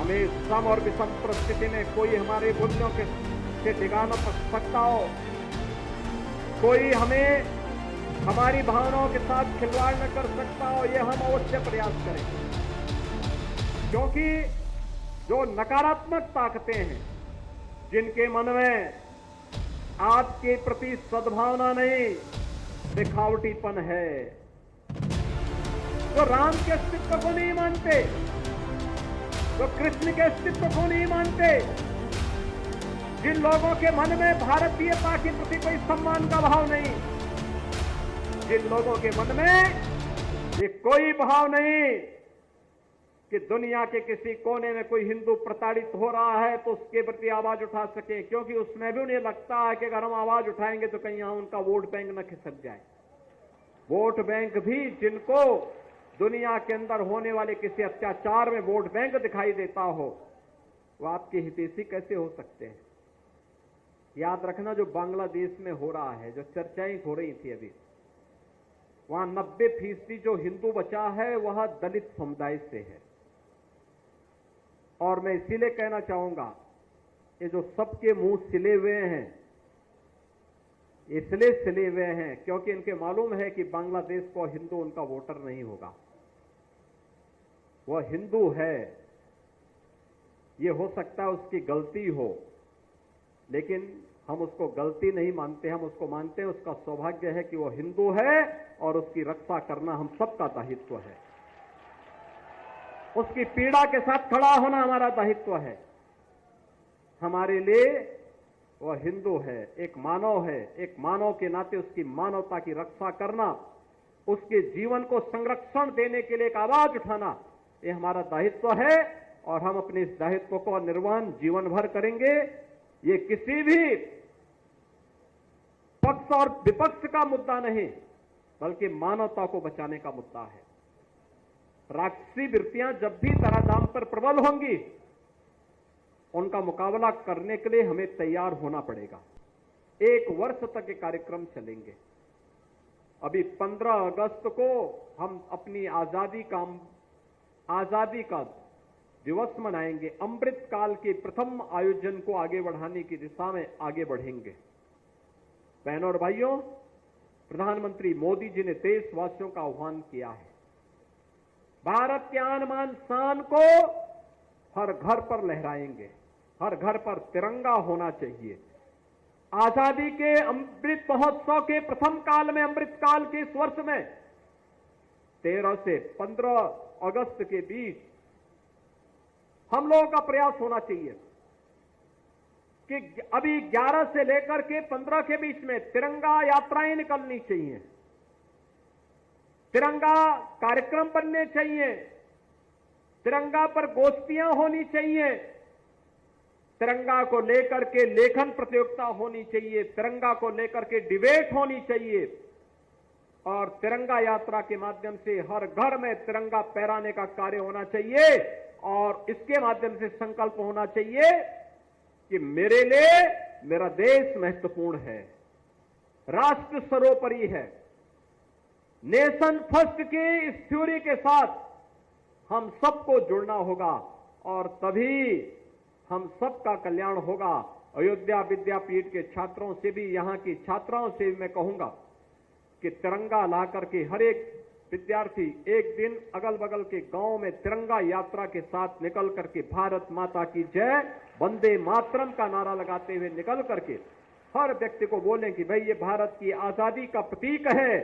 हमें सम और विषम परिस्थिति में कोई हमारे मूल्यों से डिगा न सकता हो, कोई हमें हमारी भावनाओं के साथ खिलवाड़ न कर सकता हो, यह हम अवश्य प्रयास करेंगे। क्योंकि जो नकारात्मक ताकतें हैं, जिनके मन में आपके प्रति सद्भावना नहीं, दिखावटीपन है, जो राम के अस्तित्व को नहीं मानते, जो कृष्ण के अस्तित्व को नहीं मानते, जिन लोगों के मन में भारतीयता के प्रति कोई सम्मान का भाव नहीं, जिन लोगों के मन में ये कोई भाव नहीं कि दुनिया के किसी कोने में कोई हिंदू प्रताड़ित हो रहा है तो उसके प्रति आवाज उठा सके, क्योंकि उसमें भी उन्हें लगता है कि अगर हम आवाज उठाएंगे तो कहीं यहां उनका वोट बैंक न खिसक जाए। वोट बैंक भी जिनको दुनिया के अंदर होने वाले किसी अत्याचार में वोट बैंक दिखाई देता हो, वो आपके हितैषी कैसे हो सकते हैं? याद रखना, जो बांग्लादेश में हो रहा है, जो चर्चाएं हो रही थी अभी, वहां 90% जो हिंदू बचा है वह दलित समुदाय से है। और मैं इसीलिए कहना चाहूंगा, ये जो सबके मुंह सिले हुए हैं, इसलिए सिले हुए हैं क्योंकि इनके मालूम है कि बांग्लादेश को हिंदू उनका वोटर नहीं होगा। वह हिंदू है, ये हो सकता है उसकी गलती हो, लेकिन हम उसको गलती नहीं मानते, हम उसको मानते हैं उसका सौभाग्य है कि वो हिंदू है और उसकी रक्षा करना हम सबका दायित्व है। उसकी पीड़ा के साथ खड़ा होना हमारा दायित्व है। हमारे लिए वह हिंदू है, एक मानव है, एक मानव के नाते उसकी मानवता की रक्षा करना, उसके जीवन को संरक्षण देने के लिए एक आवाज उठाना, ये हमारा दायित्व है और हम अपने इस दायित्व को निर्वहन जीवन भर करेंगे। ये किसी भी पक्ष और विपक्ष का मुद्दा नहीं, बल्कि मानवता को बचाने का मुद्दा है। राक्षसी वृत्तियां जब भी धराधाम पर प्रबल होंगी, उनका मुकाबला करने के लिए हमें तैयार होना पड़ेगा। 1 वर्ष तक ये कार्यक्रम चलेंगे। अभी 15 अगस्त को हम अपनी आजादी का दिवस मनाएंगे। अमृत काल के प्रथम आयोजन को आगे बढ़ाने की दिशा में आगे बढ़ेंगे। बहनों और भाइयों, प्रधानमंत्री मोदी जी ने देशवासियों का आह्वान किया है, भारत के आन बान शान को हर घर पर लहराएंगे, हर घर पर तिरंगा होना चाहिए। आजादी के अमृत महोत्सव के प्रथम काल में, अमृत काल के इस वर्ष में 13 से 15 अगस्त के बीच हम लोगों का प्रयास होना चाहिए कि अभी 11 से लेकर के 15 के बीच में तिरंगा यात्राएं निकलनी चाहिए, तिरंगा कार्यक्रम बनने चाहिए, तिरंगा पर गोष्ठियां होनी चाहिए, तिरंगा को लेकर के लेखन प्रतियोगिता होनी चाहिए, तिरंगा को लेकर के डिबेट होनी चाहिए और तिरंगा यात्रा के माध्यम से हर घर में तिरंगा फहराने का कार्य होना चाहिए और इसके माध्यम से संकल्प होना चाहिए कि मेरे लिए मेरा देश महत्वपूर्ण है, राष्ट्र सर्वोपरि है। नेशन फर्स्ट की इस थ्योरी के साथ हम सबको जुड़ना होगा और तभी हम सबका कल्याण होगा। अयोध्या विद्यापीठ के छात्रों से भी, यहां की छात्राओं से भी मैं कहूंगा कि तिरंगा ला करके हर एक विद्यार्थी एक दिन अगल बगल के गांव में तिरंगा यात्रा के साथ निकल करके भारत माता की जय, वंदे मातरम का नारा लगाते हुए निकल करके हर व्यक्ति को बोलें कि भाई ये भारत की आजादी का प्रतीक है,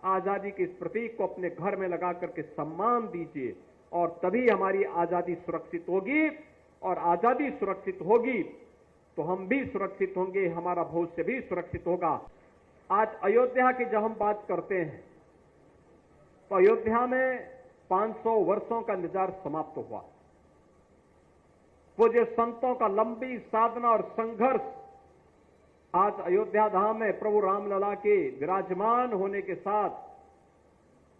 आजादी के इस प्रतीक को अपने घर में लगा करके सम्मान दीजिए और तभी हमारी आजादी सुरक्षित होगी और आजादी सुरक्षित होगी तो हम भी सुरक्षित होंगे, हमारा भविष्य भी सुरक्षित होगा। आज अयोध्या की जब हम बात करते हैं तो अयोध्या में 500 वर्षों का इंतजार समाप्त हुआ। पूज्य संतों का लंबी साधना और संघर्ष आज अयोध्या धाम में प्रभु रामलला के विराजमान होने के साथ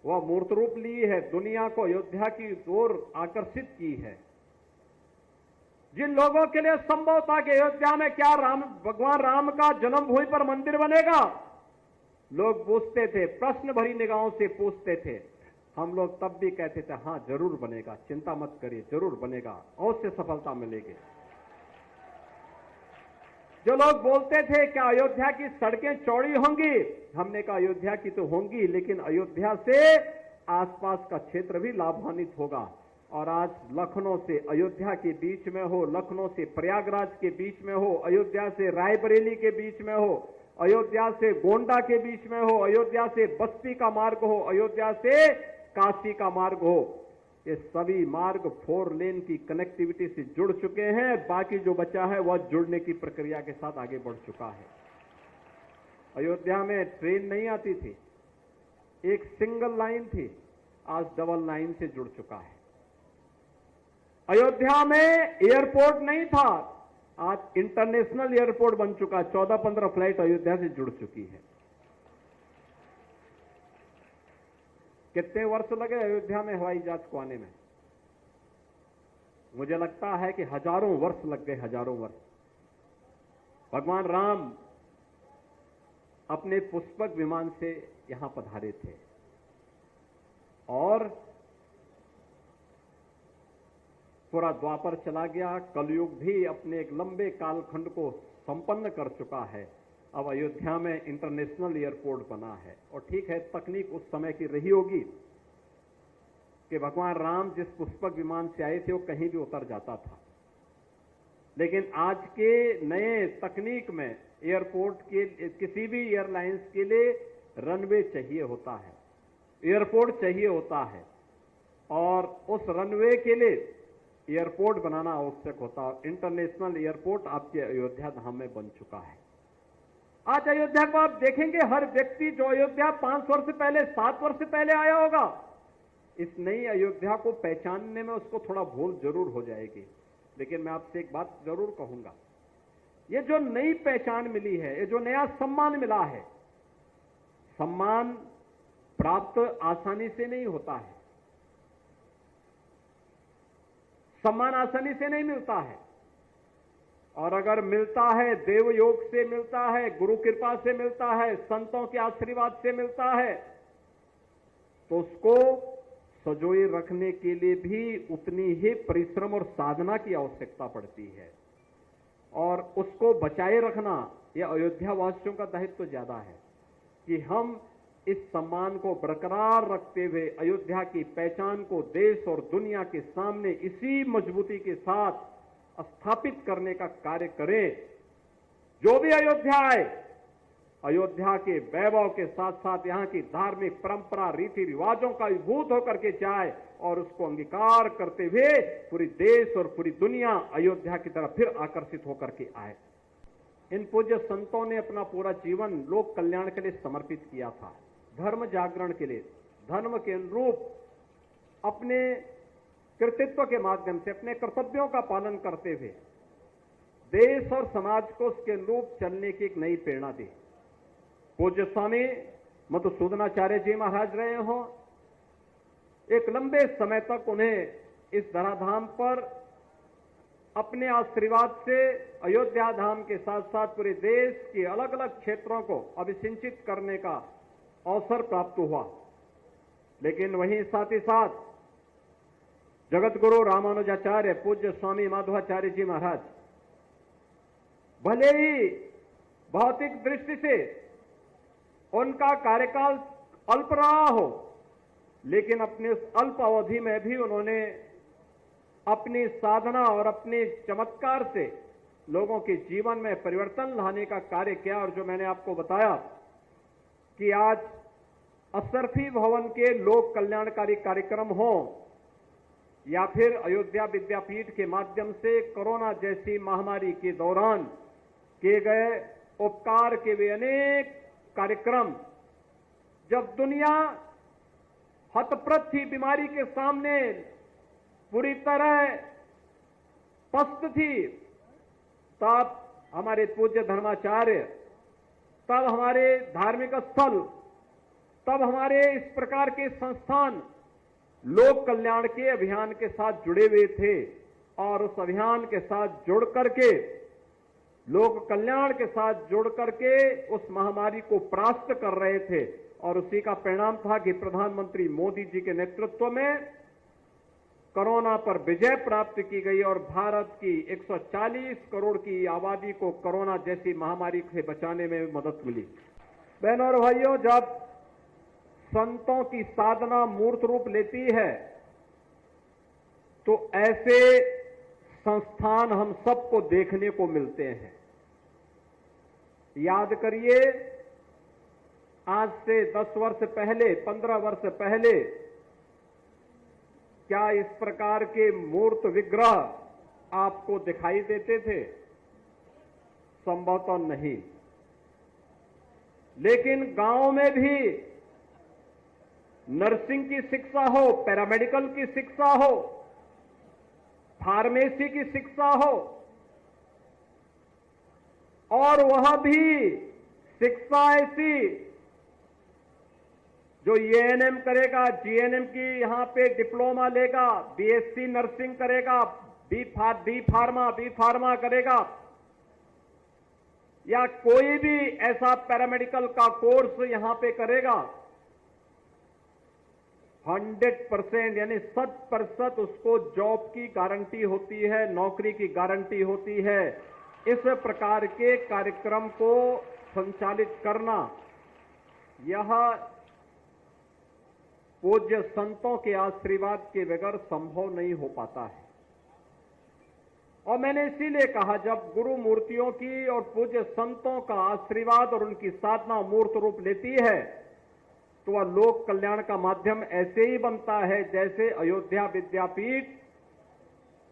वह मूर्त रूप ली है, दुनिया को अयोध्या की ओर आकर्षित की है। जिन लोगों के लिए संभव था कि अयोध्या में क्या भगवान राम का जन्मभूमि पर मंदिर बनेगा, लोग पूछते थे, प्रश्न भरी निगाहों से पूछते थे। हम लोग तब भी कहते थे हां जरूर बनेगा, चिंता मत करिए, जरूर बनेगा, अवश्य सफलता मिलेगी। जो लोग बोलते थे कि अयोध्या की सड़कें चौड़ी होंगी, हमने कहा अयोध्या की तो होंगी, लेकिन अयोध्या से आसपास का क्षेत्र भी लाभान्वित होगा। और आज लखनऊ से अयोध्या के बीच में हो, लखनऊ से प्रयागराज के बीच में हो, अयोध्या से रायबरेली के बीच में हो, अयोध्या से गोंडा के बीच में हो, अयोध्या से बस्ती का मार्ग हो, अयोध्या से काशी का मार्ग हो, ये सभी मार्ग 4 लेन की कनेक्टिविटी से जुड़ चुके हैं। बाकी जो बचा है वह जुड़ने की प्रक्रिया के साथ आगे बढ़ चुका है। अयोध्या में ट्रेन नहीं आती थी, एक सिंगल लाइन थी, आज डबल लाइन से जुड़ चुका है। अयोध्या में एयरपोर्ट नहीं था, आज इंटरनेशनल एयरपोर्ट बन चुका है। 14-15 फ्लाइट अयोध्या से जुड़ चुकी है। कितने वर्ष लगे अयोध्या में हवाई जहाज को आने में? मुझे लगता है कि हजारों वर्ष लग गए, हजारों वर्ष। भगवान राम अपने पुष्पक विमान से यहां पधारे थे और पूरा द्वापर चला गया, कलयुग भी अपने एक लंबे कालखंड को संपन्न कर चुका है। अब अयोध्या में इंटरनेशनल एयरपोर्ट बना है। और ठीक है, तकनीक उस समय की रही होगी कि भगवान राम जिस पुष्पक विमान से आए थे वो कहीं भी उतर जाता था, लेकिन आज के नए तकनीक में एयरपोर्ट के किसी भी एयरलाइंस के लिए रनवे चाहिए होता है, एयरपोर्ट चाहिए होता है, और उस रनवे के लिए एयरपोर्ट बनाना आवश्यक होता है। इंटरनेशनल एयरपोर्ट आपके अयोध्या धाम में बन चुका है। आज अयोध्या को आप देखेंगे, हर व्यक्ति जो अयोध्या 5 वर्ष पहले, 7 वर्ष पहले आया होगा, इस नई अयोध्या को पहचानने में उसको थोड़ा भूल जरूर हो जाएगी। लेकिन मैं आपसे एक बात जरूर कहूंगा, ये जो नई पहचान मिली है, ये जो नया सम्मान मिला है, सम्मान प्राप्त आसानी से नहीं होता है, सम्मान आसानी से नहीं मिलता है, और अगर मिलता है देव योग से मिलता है, गुरु कृपा से मिलता है, संतों के आशीर्वाद से मिलता है, तो उसको सजोए रखने के लिए भी उतनी ही परिश्रम और साधना की आवश्यकता पड़ती है, और उसको बचाए रखना यह अयोध्या वासियों का दायित्व ज्यादा है कि हम इस सम्मान को बरकरार रखते हुए अयोध्या की पहचान को देश और दुनिया के सामने इसी मजबूती के साथ स्थापित करने का कार्य करें। जो भी अयोध्या आए, अयोध्या के वैभव के साथ साथ यहां की धार्मिक परंपरा, रीति रिवाजों का विभूत होकर के जाए और उसको अंगीकार करते हुए पूरी देश और पूरी दुनिया अयोध्या की तरफ फिर आकर्षित होकर के आए। इन पूज्य संतों ने अपना पूरा जीवन लोक कल्याण के लिए समर्पित किया था, धर्म जागरण के लिए, धर्म के अनुरूप अपने कृतित्व के माध्यम से अपने कर्तव्यों का पालन करते हुए देश और समाज को उसके अनुरूप चलने की एक नई प्रेरणा दी। पूज्य स्वामी मधुसूदनाचार्य जी महाराज रहे हो, एक लंबे समय तक उन्हें इस धराधाम पर अपने आशीर्वाद से अयोध्या धाम के साथ साथ पूरे देश के अलग अलग क्षेत्रों को अभिसिंचित करने का अवसर प्राप्त हुआ। लेकिन वहीं साथ ही साथ जगत गुरु रामानुजाचार्य पूज्य स्वामी माधवाचार्य जी महाराज भले ही भौतिक दृष्टि से उनका कार्यकाल अल्प रहा हो, लेकिन अपने उस अल्प अवधि में भी उन्होंने अपनी साधना और अपने चमत्कार से लोगों के जीवन में परिवर्तन लाने का कार्य किया। और जो मैंने आपको बताया कि आज अशरफी भवन के लोक कल्याणकारी कार्यक्रम हो या फिर अयोध्या विद्यापीठ के माध्यम से कोरोना जैसी महामारी के दौरान किए गए उपकार के वे अनेक कार्यक्रम, जब दुनिया हतप्रत थी, बीमारी के सामने पूरी तरह पस्त थी, तब हमारे पूज्य धर्माचार्य, तब हमारे धार्मिक स्थल, तब हमारे इस प्रकार के संस्थान लोक कल्याण के अभियान के साथ जुड़े हुए थे और उस अभियान के साथ जुड़ करके, लोक कल्याण के साथ जुड़ करके उस महामारी को परास्त कर रहे थे और उसी का परिणाम था कि प्रधानमंत्री मोदी जी के नेतृत्व में कोरोना पर विजय प्राप्त की गई और भारत की 140 करोड़ की आबादी को कोरोना जैसी महामारी से बचाने में मदद मिली। बहनों और भाइयों, जब संतों की साधना मूर्त रूप लेती है तो ऐसे संस्थान हम सबको देखने को मिलते हैं। याद करिए, आज से 10 वर्ष पहले, 15 वर्ष पहले क्या इस प्रकार के मूर्त विग्रह आपको दिखाई देते थे? संभवतः नहीं। लेकिन गांव में भी नर्सिंग की शिक्षा हो, पैरामेडिकल की शिक्षा हो, फार्मेसी की शिक्षा हो, और वह भी शिक्षा ऐसी जो एएनएम करेगा, जीएनएम की यहां पे डिप्लोमा लेगा, बीएससी नर्सिंग करेगा, बी फार्मा करेगा, या कोई भी ऐसा पैरामेडिकल का कोर्स यहां पे करेगा, 100% यानी 100% उसको जॉब की गारंटी होती है, नौकरी की गारंटी होती है। इस प्रकार के कार्यक्रम को संचालित करना यह पूज्य संतों के आशीर्वाद के बगैर संभव नहीं हो पाता है। और मैंने इसीलिए कहा, जब गुरु मूर्तियों की और पूज्य संतों का आशीर्वाद और उनकी साधना मूर्त रूप लेती है तो वह लोक कल्याण का माध्यम ऐसे ही बनता है जैसे अयोध्या विद्यापीठ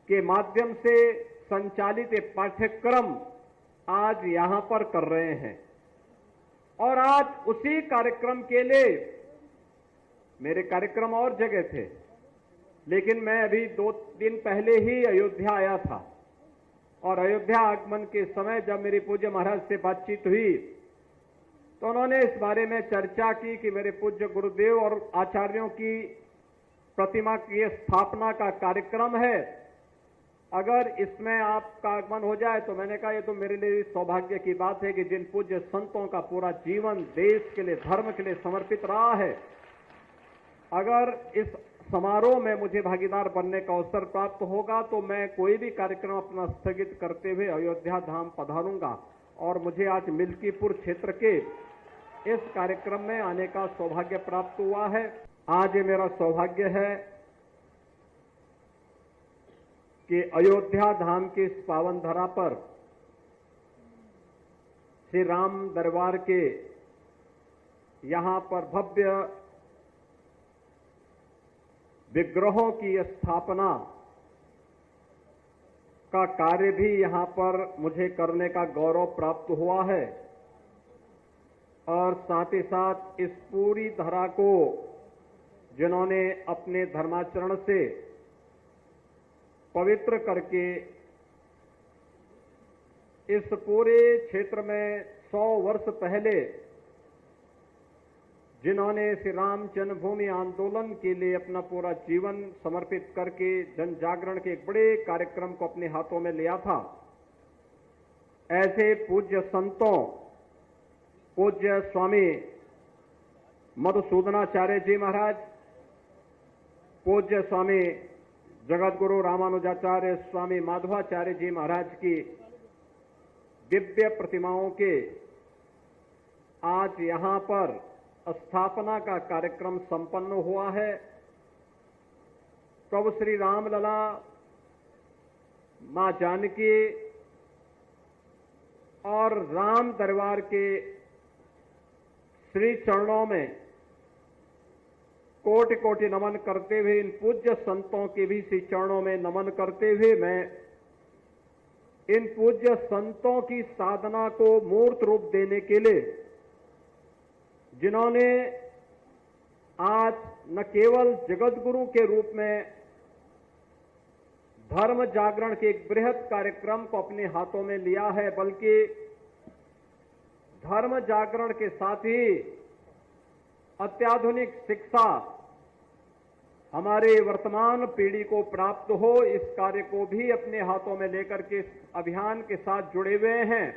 के माध्यम से संचालित पाठ्यक्रम आज यहां पर कर रहे हैं। और आज उसी कार्यक्रम के लिए मेरे कार्यक्रम और जगह थे, लेकिन मैं अभी 2 दिन पहले ही अयोध्या आया था। और अयोध्या आगमन के समय जब मेरी पूज्य महाराज से बातचीत हुई तो उन्होंने इस बारे में चर्चा की कि मेरे पूज्य गुरुदेव और आचार्यों की प्रतिमा की स्थापना का कार्यक्रम है, अगर इसमें आपका आगमन हो जाए तो मैंने कहा, ये तो मेरे लिए सौभाग्य की बात है कि जिन पूज्य संतों का पूरा जीवन देश के लिए, धर्म के लिए समर्पित रहा है, अगर इस समारोह में मुझे भागीदार बनने का अवसर प्राप्त होगा तो मैं कोई भी कार्यक्रम अपना स्थगित करते हुए अयोध्या धाम पधारूंगा। और मुझे आज मिल्कीपुर क्षेत्र के इस कार्यक्रम में आने का सौभाग्य प्राप्त हुआ है। आज ये मेरा सौभाग्य है कि अयोध्या धाम की इस पावन धरा पर श्री राम दरबार के यहां पर भव्य विग्रहों की स्थापना का कार्य भी यहां पर मुझे करने का गौरव प्राप्त हुआ है। और साथ ही साथ इस पूरी धरा को जिन्होंने अपने धर्माचरण से पवित्र करके इस पूरे क्षेत्र में 100 वर्ष पहले जिन्होंने श्री राम जन्मभूमि आंदोलन के लिए अपना पूरा जीवन समर्पित करके जन जागरण के एक बड़े कार्यक्रम को अपने हाथों में लिया था, ऐसे पूज्य संतों, पूज्य स्वामी मधुसूदनाचार्य जी महाराज, पूज्य स्वामी जगतगुरु रामानुजाचार्य स्वामी माधवाचार्य जी महाराज की दिव्य प्रतिमाओं के आज यहां पर स्थापना का कार्यक्रम संपन्न हुआ है। प्रभु श्री रामलला, मां जानकी और राम दरबार के श्री चरणों में कोटि कोटि नमन करते हुए, इन पूज्य संतों के भी श्री चरणों में नमन करते हुए मैं इन पूज्य संतों की साधना को मूर्त रूप देने के लिए, जिन्होंने आज न केवल जगतगुरु के रूप में धर्म जागरण के एक बृहद कार्यक्रम को अपने हाथों में लिया है, बल्कि धर्म जागरण के साथ ही अत्याधुनिक शिक्षा हमारे वर्तमान पीढ़ी को प्राप्त हो, इस कार्य को भी अपने हाथों में लेकर के इस अभियान के साथ जुड़े हुए हैं।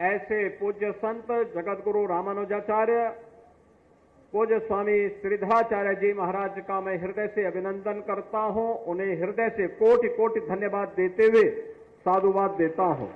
ऐसे पूज्य संत जगतगुरु रामानुजाचार्य पूज्य स्वामी श्रीधराचार्य जी महाराज का मैं हृदय से अभिनंदन करता हूं। उन्हें हृदय से कोटि कोटि धन्यवाद देते हुए साधुवाद देता हूं।